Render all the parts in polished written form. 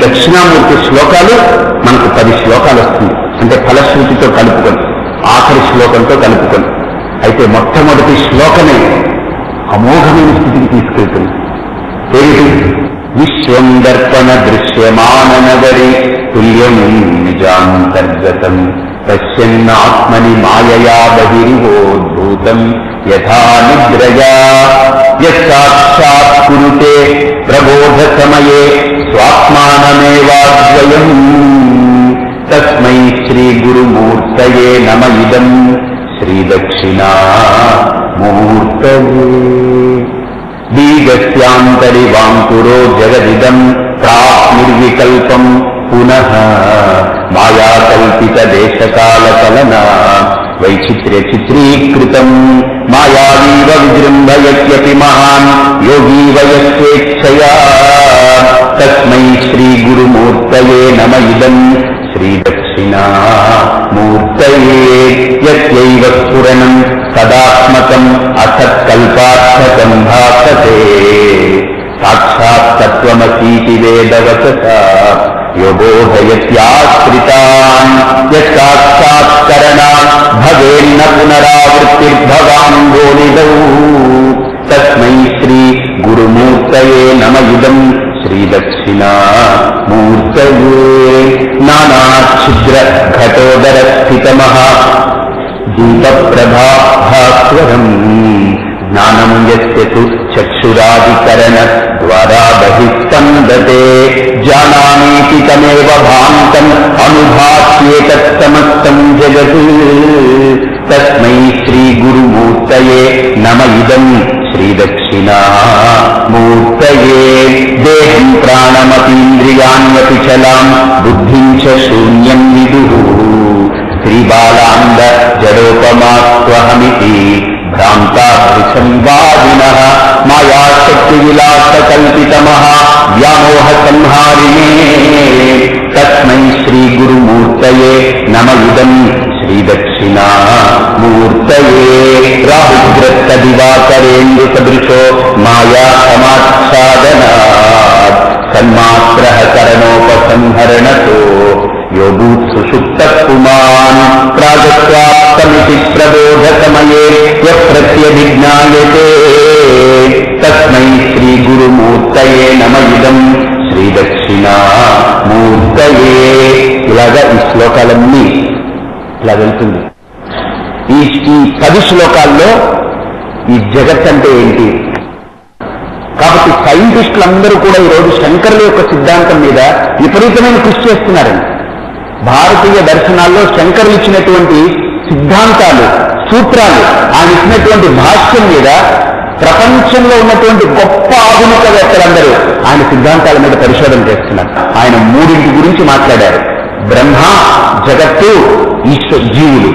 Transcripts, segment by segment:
దక్షిణామూర్తి శ్లోకాలు మనకు 10 శ్లోకాలు వస్తుంది. అంటే ఫలశ్రుతితో కలుపుకొని, ఆఖరి శ్లోకంతో కలుపుకొని. అయితే మొట్టమొదటి శ్లోకమే అమోఘమైన స్థితికి తీసుకెళ్తుంది. ఏమిటి? విశ్వం దర్పణ దృశ్యమాన నగరి తుల్యం నిజాంతర్గతం పశ్యన్నాత్మని మాయయా బహిర్వోద్భూతం యథా నిద్రయా యత్సాక్షాత్ కురుతే ప్రబోధ సమయే స్వాత్మానమేవాద్వయం తస్మై శ్రీ గురుమూర్తయే నమ ఇదం శ్రీ దక్షిణామూర్తయే. బీజస్యాంతరి వాంకురో జగదిదం ప్రాక్ నిర్వికల్పం పునః మాయాకల్పిత దేశకాల కలనా వైచిత్ర్య చిత్రీకృతం మాయావీవ విజృంభయత్యపి మహాన్ యోగీ వయస్వేచ్ఛయా తస్మై శ్రీ గురుమూర్తయే నమ ఇదం శ్రీ దక్షిణామూర్తయే. యస్యైవ స్ఫురణం తదాత్మకం అసత్కల్పార్థకం భాసతే సాక్షాత్ తత్వమసీతి వేదవచసా యో బోధయత్యాశ్రితాన్ యత్సాక్షాత్కరణాత్ భవేన్న పునరావృత్తిర్భవాంగోనిదౌ తస్మై శ్రీ గురుమూర్తయే నమ ఇదం శ్రీ దక్షిణామూర్తయే. నానాఛిద్ర ఘటోదర స్థితమః దీపప్రభాస్వరం జ్ఞానం యస్యతు చక్షురాదికరణ ద్వారా బహిస్పందతే జానామీతి తమేవ భాంతం అనుభాస్యేతత్సమస్తం జగత్ తస్మై శ్రీ గురుమూర్తయే నమ ఇదం శ్రీ దక్షిణామూర్తయే. దేహం ప్రాణమపీంద్రియాణ్యపి చలాం బుద్ధిం చ శూన్యం విదుః శ్రీబాలాంద జడోపమాస్త్వహమితి భ్రాంతాభిసంవాదినః మాయాశక్తి విలాస కల్పితమః వ్యామోహ సంహారిణే తస్మై శ్రీ గురుమూర్తయే నమ ఇదం శ్రీ దక్షిణామూర్తయే. రాహుగ్రస్త దివాకరేందు సదృశో మాయా సమాచ్ఛాదనాత్ సన్మాత్రః కరణోపసంహరణతో యోగూత్ సుషుప్త పుమాన్ ప్రాగస్వాప్తమితి ప్రబోధ సమయే ప్రత్యభిజ్ఞాయతే తస్మై శ్రీ గురుమూర్తయే నమ ఇదం శ్రీ దక్షిణామూర్తయే. ఇలాగా ఈ శ్లోకాలన్నీ ఇలా వెళ్తుంది. ఈ 10 శ్లోకాల్లో ఈ జగత్ అంటే ఏంటి? కాబట్టి సైంటిస్టులందరూ కూడా ఈరోజు శంకరుల యొక్క సిద్ధాంతం మీద విపరీతమైన కృషి చేస్తున్నారండి. భారతీయ దర్శనాల్లో శంకరులు ఇచ్చినటువంటి సిద్ధాంతాలు, సూత్రాలు, ఆయన ఇచ్చినటువంటి భాష్యం మీద ప్రపంచంలో ఉన్నటువంటి గొప్ప ఆధునికవేత్తలందరూ ఆయన సిద్ధాంతాల మీద పరిశోధన చేస్తున్నారు. ఆయన 3 గురించి మాట్లాడారు. బ్రహ్మ, జగత్తు, జీవులు.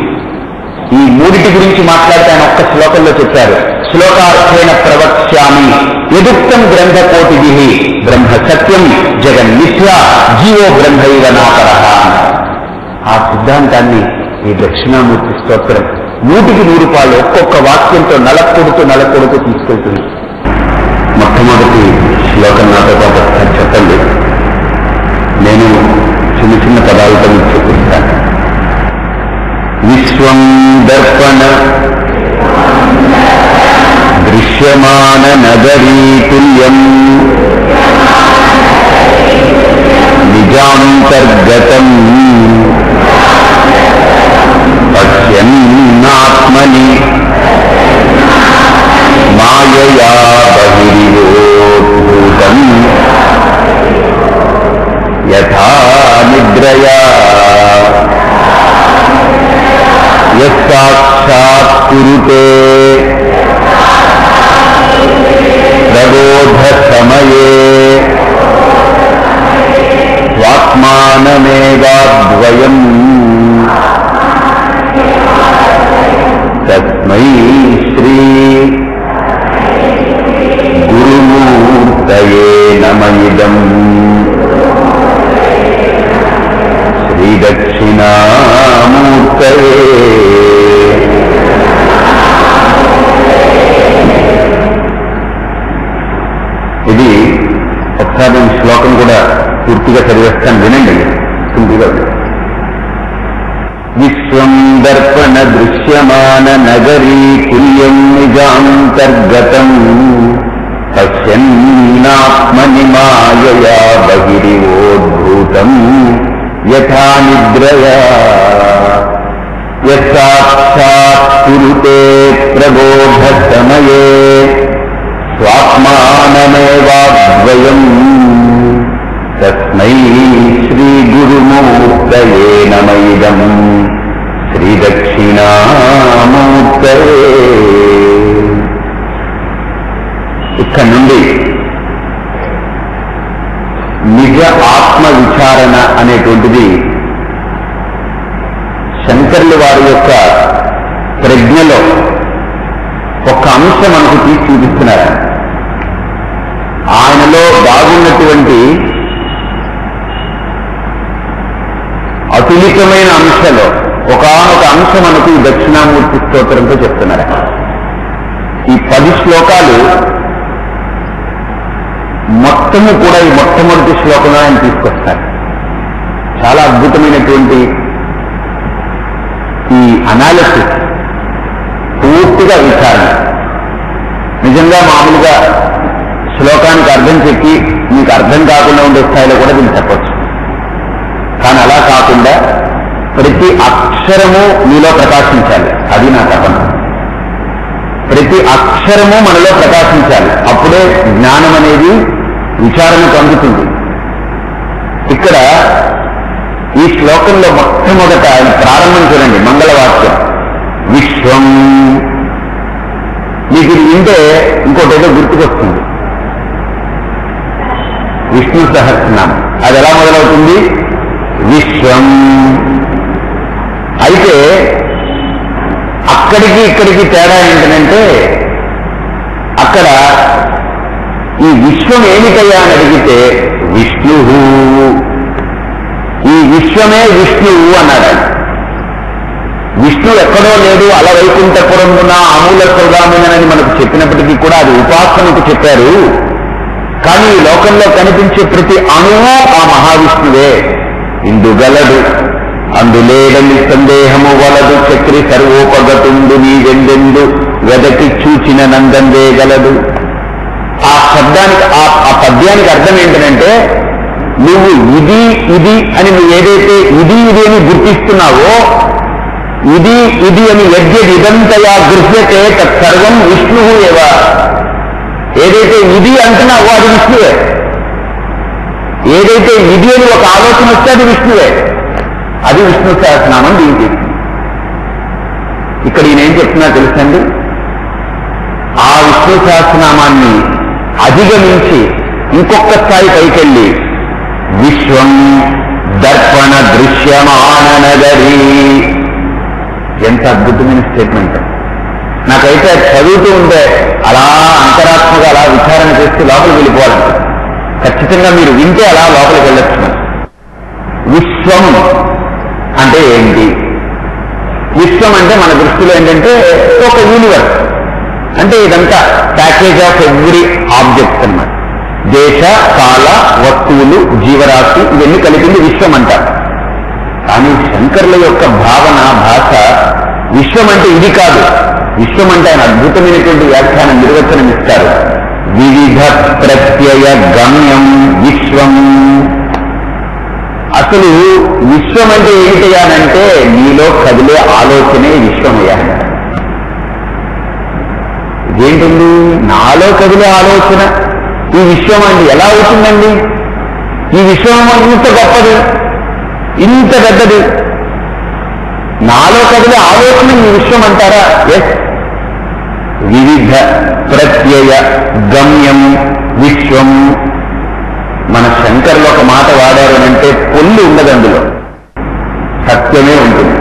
ఈ 3 గురించి మాట్లాడితే ఆయన ఒక్క శ్లోకంలో చెప్పారు. శ్లోకార్థేన ప్రవక్ష్యామి యదుక్తం గ్రంథకోటిభిః బ్రహ్మ సత్యం జగన్మిథ్య జీవో బ్రహ్మైవ నాపరః. ఆ సిద్ధాంతాన్ని ఈ దక్షిణామూర్తి స్తోత్రం 100 పాలు ఒక్కొక్క వాక్యంతో నలకొడుతూ తీసుకెళ్తుంది. మొట్టమొదటి శ్లోకం నాతో పాటు చెప్పండి. నేను చిన్న పదాలతో మీకు చూపిస్తాను. విశ్వం దర్పణ దృశ్యమాన నగరీతుల్యం నిజాంతర్గతం పశ్యన్నాత్మని మాయయా బహిర్వోద్భూతం యథా నిద్రయా యస్సాక్షాత్ కురుతే ప్రబోధ సమయే స్వాత్మానమేవాద్వయం తస్మై శ్రీ గురుమూర్తయే నమ ఇదం శ్రీ దక్షిణామూర్తయే. ఇది ఒకసారి శ్లోకం కూడా పూర్తిగా చదివేస్తాను. దర్పణ దృశ్యమాన నగరీ కుల్యం నిజాంతర్గతం పశ్యన్నాత్మని మాయయా బహిరివోద్భూతం యథా నిద్రయా యత్సాక్షాత్ కురుతే ప్రబోధ సమయే స్వాత్మానమేవాద్వయం తస్మై శ్రీ గురుమూర్తయే నమః శ్రీ దక్షిణామూర్తయే. ఇక్కడ నుండి నిజ ఆత్మ విచారణ అనేటువంటిది శంకరుల వారి యొక్క ప్రజ్ఞలో ఒక అంశం మనకు తీసి చూపిస్తున్నారు. ఆయనలో బాగున్నటువంటి అతులితమైన అంశంలో ఒకానొక అంశం మనకు దక్షిణామూర్తి స్తోత్రంతో చెప్తున్నారు. ఈ 10 శ్లోకాలు మొత్తము కూడా ఈ మొట్టమొదటి శ్లోకంలో ఆయన తీసుకొస్తారు. చాలా అద్భుతమైనటువంటి ఈ అనాలిసిస్, పూర్తిగా విచారణ. నిజంగా మామూలుగా శ్లోకానికి అర్థం చెప్పి మీకు అర్థం కాకుండా ఉండే స్థాయిలో కూడా దీన్ని చెప్పచ్చు. కానీ అలా కాకుండా ప్రతి అక్షరము మీలో ప్రకాశించాలి. అది నా తపన. ప్రతి అక్షరము మనలో ప్రకాశించాలి. అప్పుడే జ్ఞానం అనేది విచారణకు అందుతుంది. ఇక్కడ ఈ శ్లోకంలో మొట్టమొదట ఆయన ప్రారంభం చూడండి, మంగళవాక్యం విశ్వం. మీకు ఇది వింటే ఇంకోటి ఏదో గుర్తుకొస్తుంది. విష్ణు సహస్రనామం. అది ఎలా మొదలవుతుంది? విశ్వం. అయితే అక్కడికి ఇక్కడికి తేడా ఏంటంటే, అక్కడ ఈ విశ్వం ఏమిటయ్యా అని అడిగితే విష్ణు, ఈ విశ్వమే విష్ణువు అన్నాడు. విష్ణు ఎక్కడో లేడు, అలవైకుంఠపురమున అమూల స్వర్గామినని మనకు చెప్పినప్పటికీ కూడా అది ఉపాసనకు చెప్పారు. కానీ ఈ లోకంలో కనిపించే ప్రతి అణువు ఆ మహావిష్ణువే. ఇందుగలడు అందులేడని సందేహము వలదు, చక్రి సర్వోపగతుండు నీవెందెందు వెదకి చూచిన నందందే గలదు. ఆ శబ్దానికి ఆ పద్యానికి అర్థం ఏంటంటే, నువ్వు ఇది ఇది అని నువ్వు ఏదైతే ఇది ఇది అని గుర్తిస్తున్నావో, ఇది ఇది అని యద్యదిదంతయా గృహ్యతే తత్సర్వం విష్ణువు ఏవ. ఏదైతే ఇది అంటున్నావో అది విష్ణువే. ఏదైతే ఇది అని ఒక ఆలోచన వస్తే అది విష్ణువే. అది విష్ణు సహస్రనామం. దీనికి ఇక్కడ ఈయన ఏం చెప్తున్నా తెలుసండి, ఆ విష్ణు సహస్రనామాన్ని అధిగమించి ఇంకొక స్థాయి పైకెళ్ళి విశ్వం దర్పణ దృశ్యమాన నగరీ. ఎంత అద్భుతమైన స్టేట్మెంట్. నాకైతే చదువుతూ ఉంటే అలా అంతరాత్మగా అలా విచారణ చేస్తూ లోపలికి వెళ్ళిపోవాలంటే, ఖచ్చితంగా మీరు వింటే అలా లోపలికి వెళ్ళొచ్చు. విశ్వం అంటే ఏంటి? విశ్వం అంటే మన దృష్టిలో ఏంటంటే ఒక యూనివర్స్. అంటే ఇదంతా ప్యాకేజ్ ఆఫ్ ఎవ్రీ ఆబ్జెక్ట్ అన్నమాట. దేశ కాల వస్తువులు జీవరాశి ఇవన్నీ కలిపింది విశ్వం అంటారు. కానీ శంకరుల యొక్క భావన భాష విశ్వం అంటే ఇది కాదు. విశ్వం అంటే ఆయన అద్భుతమైనటువంటి వ్యాఖ్యానం నిర్వచనం ఇస్తారు. వివిధ ప్రత్యయ గమ్యం విశ్వం. అసలు విశ్వం అంటే ఏమిటయ్యానంటే నీలో కదిలే ఆలోచనే విశ్వమయ్యా. ఇదేంటండి నాలో కదిలే ఆలోచన ఈ విశ్వం అండి ఎలా అవుతుందండి? ఈ విశ్వం ఇంత గొప్పది, ఇంత పెద్దది, నాలో కదిలే ఆలోచన ఈ విశ్వం అంటారా? ఎస్. వివిధ ప్రత్యయ గమ్యం విశ్వం. మన శంకర్లు ఒక మాట వాడారు అంటే పొల్లు ఉండదు, అందులో సత్యమే ఉంటుంది.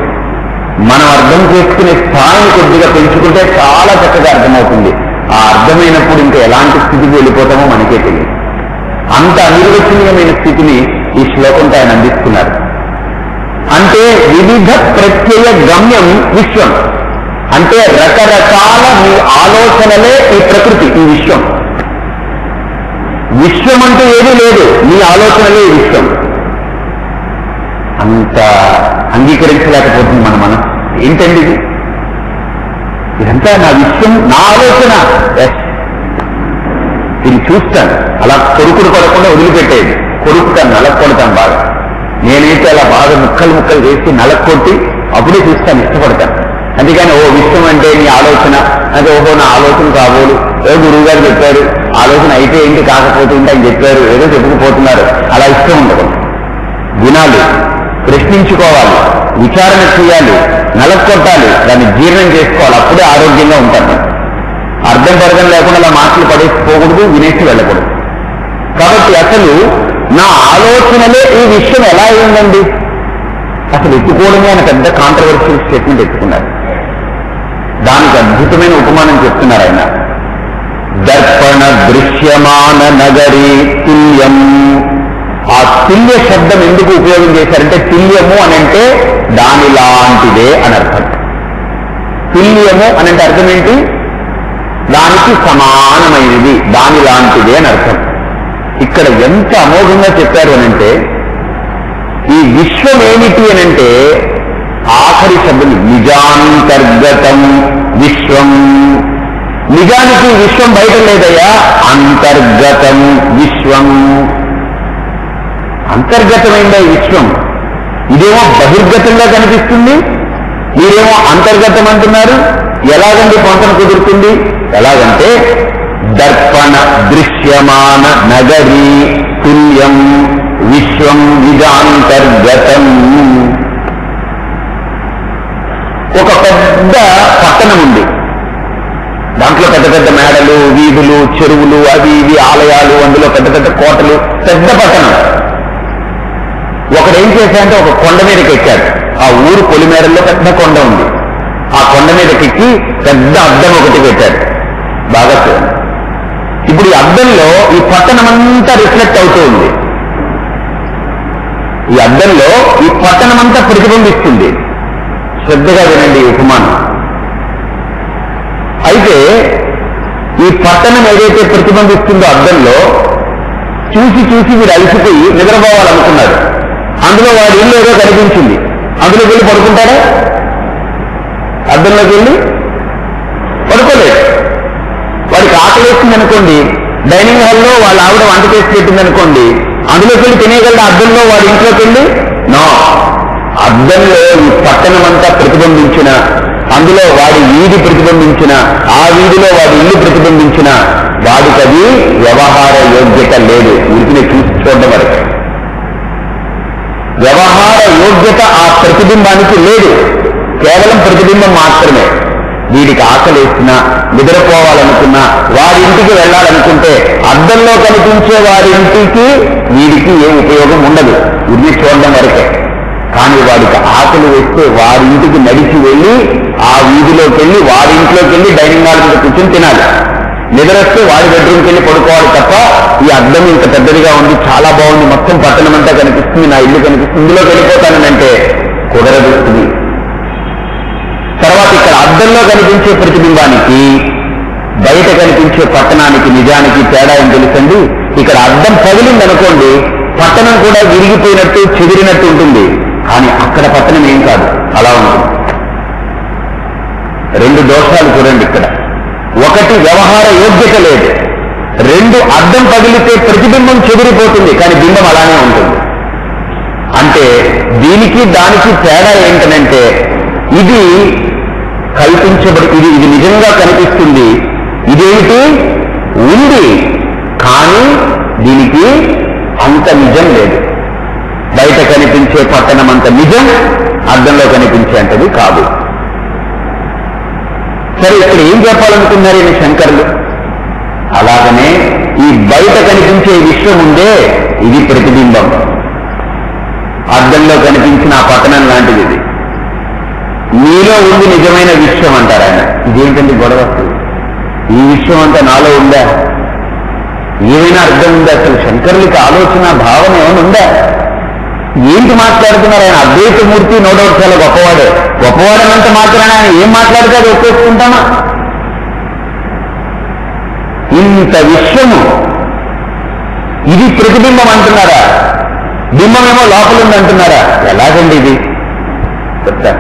మనం అర్థం చేసుకునే స్థాయిని కొద్దిగా పెంచుకుంటే చాలా చక్కగా అర్థమవుతుంది. ఆ అర్థమైనప్పుడు ఇంకా ఎలాంటి స్థితికి వెళ్ళిపోతామో మనకే తెలియదు. అంత అనిర్వచనీయమైన స్థితిని ఈ శ్లోకంతో ఆయన అందిస్తున్నారు. అంటే వివిధ ప్రత్యయ గమ్యం విశ్వం అంటే రకరకాల మీ ఆలోచనలే ఈ ప్రకృతి, ఈ విశ్వం. విశ్వం అంటూ ఏదీ లేదు, మీ ఆలోచనలే ఈ విశ్వం. అంత అంగీకరించలేకపోతుంది మన మనసు. ఏంటండి ఇది? ఇదంతా నా విషయం, నా ఆలోచన. దీన్ని చూస్తాను, అలా కొడుకుడు కొడకుండా వదిలిపెట్టేది. కొడుకుతాను, నలక్కొడతాను బాగా. నేనైతే అలా బాగా ముక్కలు ముక్కలు చేసి నలక్కొట్టి అప్పుడే చూస్తాను, ఇష్టపడతాను. అందుకని ఓ విషయం అంటే నీ ఆలోచన అంటే ఓహో నా ఆలోచన కాబోలు, ఏదో గురువు గారు చెప్పారు, ఆలోచన అయితే ఏంటి కాకపోతే ఏంటి అని చెప్పారు, ఏదో చెప్పుకుపోతున్నారు, అలా ఇష్టం ఉండదు. వినాలి, ప్రశ్నించుకోవాలి, విచారణ చేయాలి, నలక్కొట్టాలి, దాన్ని జీర్ణం చేసుకోవాలి, అప్పుడే ఆరోగ్యంగా ఉంటాను. అర్థం పర్థం లేకుండా అలా మాటలు పడేసిపోకూడదు, వినేసి వెళ్ళకూడదు. కాబట్టి అసలు నా ఆలోచనలే ఈ విషయం ఎలా అయిందండి అసలు ఎత్తుకోవడమే అని పెద్ద కాంట్రవర్షియల్ స్టేట్మెంట్ ఎత్తుకున్నారు. దానికి అద్భుతమైన ఉపమానం చెప్తున్నారు ఆయన. దర్పణ దృశ్యమాన నగరీ తుల్యం. ఆ తుల్య శబ్దం ఎందుకు ఉపయోగం చేశారంటే, తుల్యము అని అంటే దానిలాంటిదే అని అర్థం. తుల్యము అని అంటే అర్థం ఏంటి? దానికి సమానమైనది, దానిలాంటిదే అని అర్థం. ఇక్కడ ఎంత అమోఘంగా చెప్పారు అనంటే, ఈ విశ్వం ఏమిటి అనంటే ఆఖరి శబ్దం నిజాంతర్గతం విశ్వం. నిజానికి విశ్వం బయట లేదయ్యా, అంతర్గతం విశ్వం. అంతర్గతమైందా ఈ విశ్వం? ఇదేమో బహిర్గతంగా కనిపిస్తుంది, మీరేమో అంతర్గతం అంటున్నారు. ఎలాగండి పొంతన కుదురుతుంది? ఎలాగంటే దర్పణ దృశ్యమాన నగరీ తుల్యం విశ్వం నిజాంతర్గతం. ఒక పెద్ద పట్టణం ఉంది, దాంట్లో పెద్ద పెద్ద మేడలు, వీధులు, చెరువులు, అవి ఇవి ఆలయాలు, అందులో పెద్ద పెద్ద కోటలు, పెద్ద పట్టణం. ఒకడేం చేశాడంటే ఒక కొండ మీదకి ఎక్కాడు. ఆ ఊరు పొలిమేరల్లో పెద్ద కొండ ఉంది. ఆ కొండ మీదకెక్కి పెద్ద అద్దం ఒకటి పెట్టాడు. బాగా చూడండి, ఇప్పుడు ఈ అద్దంలో ఈ పట్టణం అంతా రిఫ్లెక్ట్ అవుతూ ఉంది. ఈ అద్దంలో ఈ పట్టణం అంతా ప్రతిబింబిస్తుంది. శ్రద్ధగా వినండి ఈ ఉపమానం. అయితే ఈ పట్టణం ఏదైతే ప్రతిబింబిస్తుందో అద్దంలో చూసి చూసి వీడు అలసిపోయి నిద్రపోవాలనుకున్నాడు. అందులో వాడి ఇల్లు ఏదో కనిపించింది, అందులోకి వెళ్ళి పడుకుంటాడా? అద్దంలోకి వెళ్ళి పడుకోలేదు. వాడికి ఆకలి వేస్తుంది అనుకోండి, డైనింగ్ హాల్లో వాళ్ళ ఆవిడ వంట చేసి పెట్టింది అనుకోండి, అందులోకి వెళ్ళి తినేయగలడు. అద్దంలో వాడి ఇంట్లోకి వెళ్ళి నో. అద్దంలో ఈ పట్టణం అంతా ప్రతిబింబించిన, అందులో వాడి వీధి ప్రతిబింబించిన, ఆ వీధిలో వాడి ఇల్లు ప్రతిబింబించిన, వాడికి అది వ్యవహార యోగ్యత లేదు. వీటిని చూసి చూడడం వరకు వ్యవహార యోగ్యత ఆ ప్రతిబింబానికి లేదు, కేవలం ప్రతిబింబం మాత్రమే. వీడికి ఆకలేసినా, నిద్రపోవాలనుకున్నా, వారి ఇంటికి వెళ్ళాలనుకుంటే అద్దంలో కనిపించే వారి ఇంటికి వీడికి ఏ ఉపయోగం ఉండదు, ఇది చూడడం వరకే. కానీ వాడికి ఆకలి వేస్తే వారి ఇంటికి నడిచి వెళ్ళి ఆ వీధిలోకి వెళ్ళి వారి ఇంట్లోకి వెళ్ళి డైనింగ్ హాల్ మీద కూర్చొని తినాలి. నిద్రొస్తే వాడి బెడ్రూమ్కి వెళ్ళి పడుకోవాలి తప్ప ఈ అద్దం ఇంత పెద్దదిగా ఉంది, చాలా బాగుంది, మొత్తం పట్టణం అంతా కనిపిస్తుంది, నా ఇల్లు కనిపిస్తుంది, ఇందులోకి వెళ్ళిపోతానంటే కుదరదు. తర్వాత ఇక్కడ అద్దంలో కనిపించే ప్రతిబింబానికి బయట కనిపించే పట్టణానికి నిజానికి తేడా ఏం తెలుసండి? ఇక్కడ అద్దం పగిలిందనుకోండి, పట్టణం కూడా విరిగిపోయినట్టు చెదిరినట్టు ఉంటుంది, కానీ అక్కడ పట్టణం ఏం కాదు, అలా ఉంటుంది. రెండు దోషాలు చూడండి ఇక్కడ. ఒకటి వ్యవహార యోగ్యత లేదు, రెండు అద్దం పగిలితే ప్రతిబింబం చెదిరిపోతుంది, కానీ బింబం అలానే ఉంటుంది. అంటే దీనికి దానికి తేడా ఏంటనంటే, ఇది కల్పించబడి ఇది నిజంగా కనిపిస్తుంది, ఇదేమిటి ఉంది, కానీ దీనికి అంత నిజం లేదు. బయట కనిపించే పట్టణం అంత నిజం, అద్దంలో కనిపించే అంతది కాదు. సరే, ఇక్కడ ఏం చెప్పాలనుకున్నారు ఈయన శంకరులు? అలాగనే ఈ బయట కనిపించే విశ్వం ఉందే, ఇది ప్రతిబింబం. అద్దంలో కనిపించిన ఆ పట్టణం లాంటిది ఇది. నీలో ఉంది నిజమైన విశ్వం అంటారు ఆయన. ఇదేంటండి గొడవ? ఈ విశ్వం అంతా నాలో ఉందా? ఏమైనా అర్థం ఉందా? అసలు శంకరులకి ఆలోచన భావన ఏమైనా ఉందా? ఏంటి మాట్లాడుతున్నారు ఆయన? అద్వైతమూర్తి నో డౌట్ చాలా గొప్పవాడే. గొప్పవాడనంత మాత్రాన్ని ఆయన ఏం మాట్లాడితే అది ఒప్పేసుకుంటామా? ఇంత విశ్వము ఇది ప్రతిబింబం అంటున్నారా? బింబమేమో లోపల ఉంది అంటున్నారా? ఎలాగండి ఇది? చెప్తా.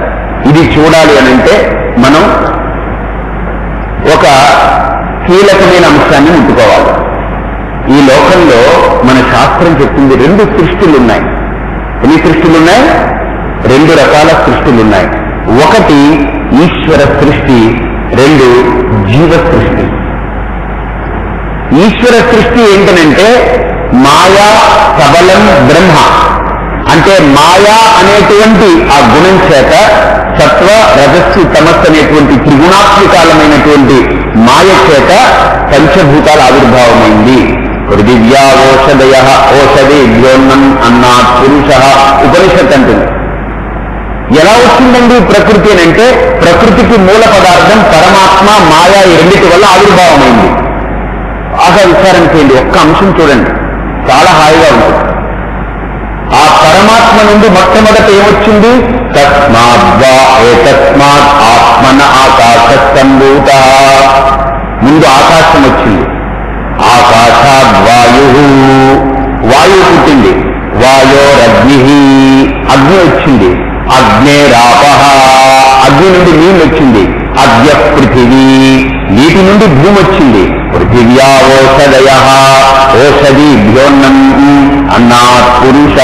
ఇది చూడాలి అని అంటే మనం ఒక కీలకమైన అంశాన్ని ముట్టుకోవాలి. ఈ లోకంలో మన శాస్త్రం చెప్తుంది 2 సృష్టిలున్నాయి. ఎన్ని సృష్టిలున్నాయి? 2 రకాల సృష్టిలున్నాయి. ఒకటి ఈశ్వర సృష్టి, 2 జీవ సృష్టి. ఈశ్వర సృష్టి ఏంటనంటే మాయా సబలం బ్రహ్మ, అంటే మాయా అనేటువంటి ఆ గుణం చేత సత్వ రజస్సు తమస్సు అనేటువంటి త్రిగుణాత్మికాలమైనటువంటి మాయ చేత పంచభూతాల ఆవిర్భావమైంది. పృథివ్యా ఓషధయ ఓషధి ద్యోన్నం అన్నాత్ పురుష ఉపనిషత్ అంటుంది. ఎలా వచ్చిందండి ప్రకృతి అని అంటే ప్రకృతికి మూల పదార్థం పరమాత్మ, మాయా ఈ రెండింటి వల్ల ఆవిర్భావమైంది. బాగా విచారణ చేయండి, ఒక్క అంశం చూడండి, చాలా హాయిగా ఉంటుంది. ఆ పరమాత్మ నుండి మొట్టమొదట ఏమొచ్చింది? తస్మాద్వా ఏతస్మాత్ ఆత్మన ఆకాశ సంభూత. ముందు ఆకాశం వచ్చింది. ఆకాశాద్వాయు, వాయువు పుట్టింది. వాయోరగ్ని, అగ్ని వచ్చింది. అగ్నేరాప, అగ్ని నుండి నీళ్ళు వచ్చింది. అద్య పృథివీ, నీటి నుండి భూమి వచ్చింది. పృథివ్యా ఓషధయ, ఓషధి ద్యోన్నం అన్నాత్ పురుష.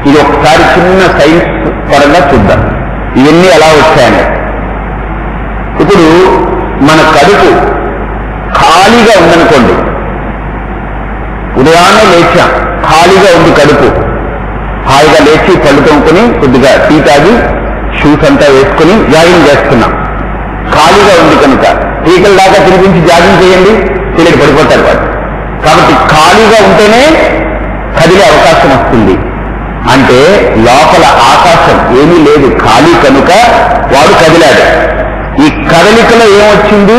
ఇది ఒకసారి చిన్న సైన్స్ పరంగా చూద్దాం ఇవన్నీ ఎలా వచ్చాయని. ఇప్పుడు మన కడుపు ఖాళీగా ఉందనుకోండి, ఉదయాన్నే లేచాం, ఖాళీగా ఉంది కడుపు, హాయిగా లేచి పళ్ళు తోముకొని కొద్దిగా టీ తాగి షూస్ అంతా వేసుకుని జాగింగ్ చేస్తున్నాం. ఖాళీగా ఉంది కనుక టీకల దాకా తినిపించి జాగింగ్ చేయండి, తెలియదు పడిపోతారు వాడు. కాబట్టి ఖాళీగా ఉంటేనే కదిలే అవకాశం వస్తుంది. అంటే లోపల ఆకాశం ఏమీ లేదు, ఖాళీ కనుక వాడు కదిలాడు. ఈ కదలికలో ఏమొచ్చింది?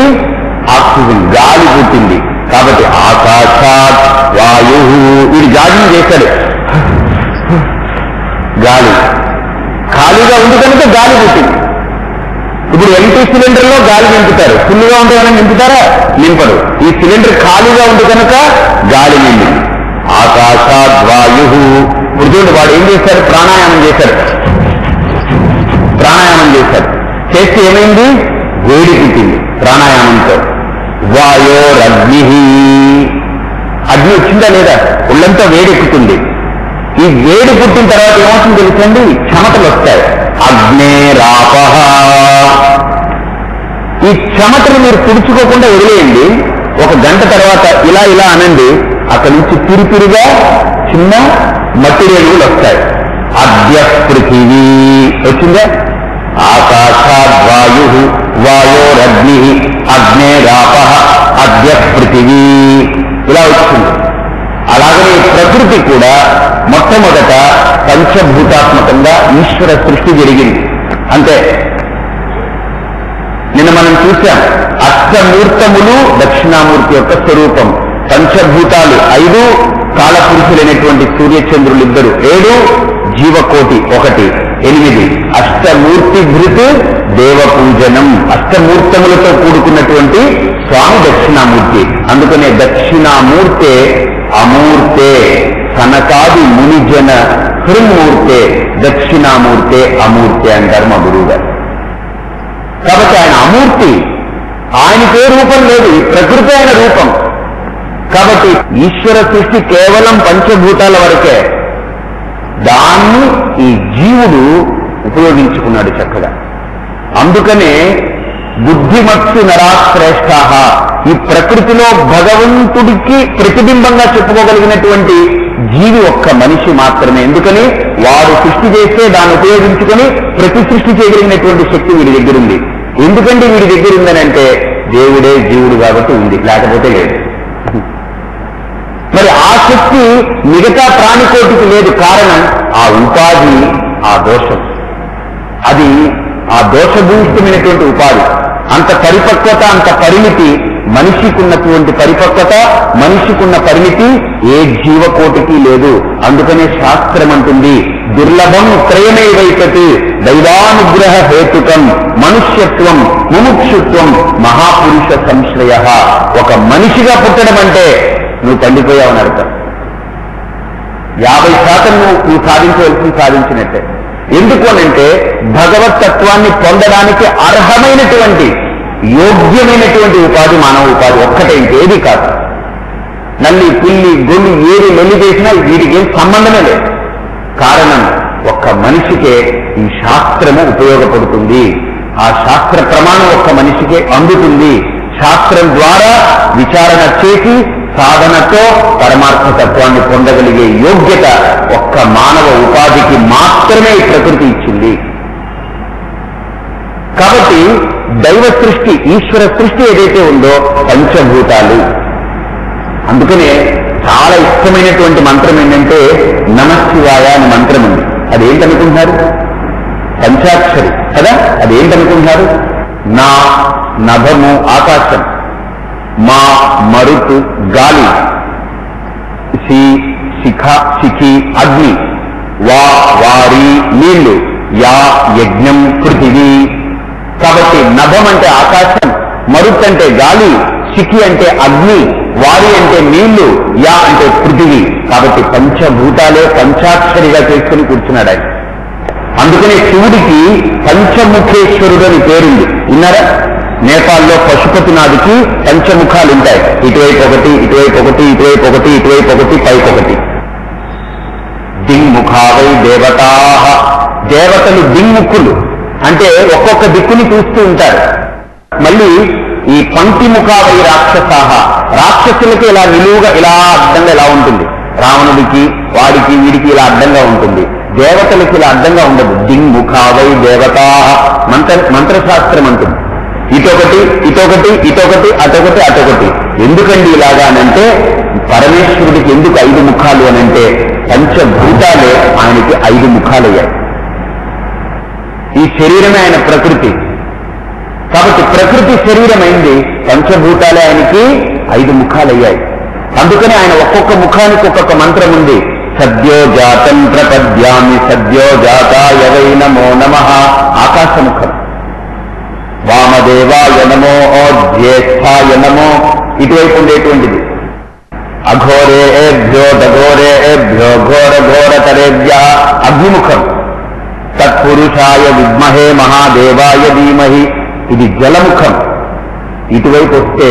ఆక్సిజన్, గాలి పుట్టింది. కాబట్టి ఆకాశాత్ వాయు, వీడు జాగింగ్ చేశాడు, గాలి ఖాళీగా ఉంది కనుక గాలి పుట్టింది. ఇప్పుడు ఎంటీ సిలిండర్లో గాలి నింపుతారు, ఫుల్గా ఉంటే మనం నింపుతారా? నింపరు. ఈ సిలిండర్ ఖాళీగా ఉంది కనుక గాలి నిండింది. ఆకాశాద్వాయు. ఇప్పుడు చూడండి, వాడు ఏం చేశాడు? ప్రాణాయామం చేశాడు. ప్రాణాయామం చేశాడు, చేస్తే ఏమైంది? వేడి పుట్టింది ప్రాణాయామంతో. వాయోరగ్ని, అగ్ని వచ్చిందా లేదా? ఒళ్ళంతా వేడెక్కుతుంది. ఈ వేడి పుట్టిన తర్వాత ఏమవుతుంది తెలుసండి? చెమటలు వస్తాయి. అగ్నేరాప. ఈ చెమటలు మీరు తుడుచుకోకుండా వదిలేయండి, 1 గంట తర్వాత ఇలా ఇలా అనండి, అక్కడి నుంచి పిరిపిరిగా చిన్న మట్టి రేణువులు వస్తాయి. అద్య పృథివీ వచ్చిందా? ఆకాశాద్వాయు వాయోరగ్ని అగ్నేరాప అద్య పృథివీ, ఇలా వచ్చింది. అలాగనే ప్రకృతి కూడా మొట్టమొదట పంచభూతాత్మకంగా ఈశ్వర సృష్టి జరిగింది. అంతే. నిన్న మనం చూశాం, అష్టమూర్తములు దక్షిణామూర్తి యొక్క స్వరూపం. పంచభూతాలు 5, కాలపురుషులైనటువంటి సూర్యచంద్రులు 2, 7, జీవకోటి 1, 8. అష్టమూర్తి భృత్ దేవపూజనం. అష్టమూర్తములతో కూడుకున్నటువంటి స్వామి దక్షిణామూర్తి. అందుకనే దక్షిణామూర్తే అమూర్తే సనకాది మునిజన హృన్మూర్తే దక్షిణామూర్తే అమూర్తే అంటారు మా గురువు గారు. కాబట్టి ఆయన అమూర్తి, ఆయనకే రూపం లేదు, ప్రకృతి ఆయన రూపం. కాబట్టి ఈశ్వర సృష్టి కేవలం పంచభూతాల వరకే. దాన్ని ఈ జీవుడు ఉపయోగించుకున్నాడు చక్కగా. అందుకనే బుద్ధిమత్సు నరాశ్రేష్ఠ. ఈ ప్రకృతిలో భగవంతుడికి ప్రతిబింబంగా చెప్పుకోగలిగినటువంటి జీవి ఒక్క మనిషి మాత్రమే. ఎందుకని? వాడు సృష్టి చేస్తే దాన్ని ఉపయోగించుకొని ప్రతి సృష్టి చేయగలిగినటువంటి శక్తి వీడి దగ్గర ఉంది. ఎందుకంటే వీడి దగ్గర ఉందనంటే దేవుడే జీవుడు కాబట్టి ఉంది, లేకపోతే లేదు. మరి ఆ శక్తి మిగతా ప్రాణికోటికి లేదు. కారణం ఆ ఉపాధి, ఆ దోషం. అది ఆ దోషభూయిష్టమైనటువంటి ఉపాధి. అంత పరిపక్వత, అంత పరిమితి మనిషికి ఉన్నటువంటి పరిపక్వత, మనిషికున్న పరిమితి ఏ జీవకోటికి లేదు. అందుకనే శాస్త్రం అంటుంది, దుర్లభం త్రయమైవైకటి దైవానుగ్రహ హేతుకం మనుష్యత్వం ముముక్షుత్వం మహాపురుష సంశ్రయ. ఒక మనిషిగా పుట్టడం అంటే నువ్వు పండిపోయావని అర్థం. 50% నువ్వు సాధించవలసింది సాధించినట్టే. ఎందుకు అనంటే భగవతత్వాన్ని పొందడానికి అర్హమైనటువంటి యోగ్యమైనటువంటి ఉపాధి మానవ ఉపాధి ఒక్కటే, ఇంకేది కాదు. నల్లి పుల్లి గొల్లి ఏది లొల్లి చేసినా వీటికి ఏం సంబంధమే లేదు. కారణం ఒక్క మనిషికే ఈ శాస్త్రము ఉపయోగపడుతుంది. ఆ శాస్త్ర ప్రమాణం ఒక్క మనిషికే అందుతుంది. శాస్త్రం ద్వారా విచారణ చేసి సాధనతో పరమార్థ తత్వాన్ని పొందగలిగే యోగ్యత ఒక్క మానవ ఉపాధికి మాత్రమే ఈ ప్రకృతి ఇచ్చింది. కాబట్టి దైవ సృష్టి, ఈశ్వర సృష్టి ఏదైతే ఉందో పంచభూతాలు. అందుకనే చాలా ఇష్టమైనటువంటి మంత్రం ఏంటంటే నమఃశివాయ అనే మంత్రం ఉంది. అదేంటనుకుంటున్నారు? పంచాక్షరి కదా. అదేంటనుకుంటున్నారు? నా నభము ఆకాశం, మా మరుతు గాలి, శి శిఖ శిఖి అగ్ని, వా వారి నీళ్లు, యా యజ్ఞం పృథివీ. కాబట్టి నభం అంటే ఆకాశం, మరుత్ అంటే గాలి, శిఖి అంటే అగ్ని, వారి అంటే నీళ్లు, యా అంటే పృథివీ. కాబట్టి పంచభూతాలే పంచాక్షరిగా చేసుకుని కూర్చున్నాడు ఆయన. అందుకనే శివుడికి పంచముఖేశ్వరుడు అని పేరుంది. విన్నారా? నేపాల్లో పశుపతినాథుకి పంచముఖాలు ఉంటాయి. ఇటువైపు ఒకటి, ఇటువైపు ఒకటి, ఇటువైపు ఒకటి, ఇటువైపు ఒకటి, పైకొకటి. దింగ్ముఖావై దేవతా, దేవతలు దింగ్ముఖులు అంటే ఒక్కొక్క దిక్కుని చూస్తూ ఉంటారు. మళ్ళీ ఈ పంక్తిముఖావై రాక్షసాహ, రాక్షసులకి ఇలా నిలువుగా ఇలా అడ్డంగా ఇలా ఉంటుంది. రావణుడికి వాడికి వీడికి ఇలా అడ్డంగా ఉంటుంది. దేవతలకి ఇలా అడ్డంగా ఉండదు. దింగ్ముఖావై దేవతా మంత్రశాస్త్రం అంటుంది. ఇటొకటి ఇటొకటి ఇటొకటి అటొకటి అటొకటి. ఎందుకండి ఇలాగా అనంటే పరమేశ్వరుడికి ఎందుకు 5 ముఖాలు అనంటే పంచభూతాలే ఆయనకి 5 ముఖాలయ్యాయి. ఈ శరీరమే ఆయన ప్రకృతి. కాబట్టి ప్రకృతి శరీరమైంది, పంచభూతాలే ఆయనకి 5 ముఖాలయ్యాయి. అందుకని ఆయన ఒక్కొక్క ముఖానికి ఒక్కొక్క మంత్రం ఉంది. సద్యో జాతం ప్రపద్యామి సద్యో జాతాయ వై నమో నమః ఆకాశముఖం, వామదేవాయ నమో, జ్యేష్ఠాయ నమో ఇటువైపు ఉండేటువంటిది. అఘోరేభ్యో దఘోరేభ్యో ఘోర ఘోరతరేభ్య అగ్నిముఖం, తత్పురుషాయ విద్మహే మహాదేవాయ ధీమహి ఇది జలముఖం. ఇటువైపు వస్తే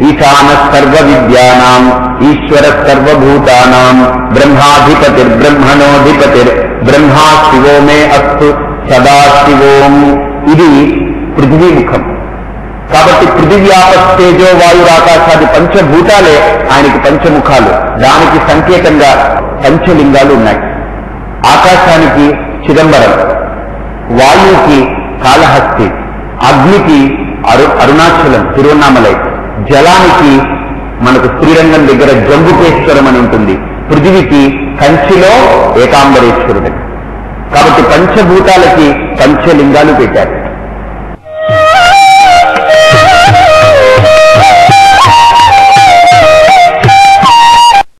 ఈశాన సర్వ విద్యానాం ఈశ్వర సర్వభూతానాం బ్రహ్మాధిపతిర్బ్రహ్మణోధిపతిర్ బ్రహ్మా శివో మే అస్తు సదాశివోం ఇది పృథివీముఖం. కాబట్టి పృథివ్యాపస్తేజో వాయురాకాశాది పంచభూతాలే ఆయనకి పంచముఖాలు. దానికి సంకేతంగా పంచలింగాలు ఉన్నాయి. ఆకాశానికి చిదంబరం, వాయువుకి కాళహస్తి, అగ్నికి అరుణాచలం తిరువన్నామలై, జలానికి మనకు శ్రీరంగం దగ్గర జంబుకేశ్వరం అని ఉంటుంది, పృథివికి కంచిలో ఏకాంబరేశ్వరుడు. కాబట్టి పంచభూతాలకి పంచలింగాలు పెట్టారు.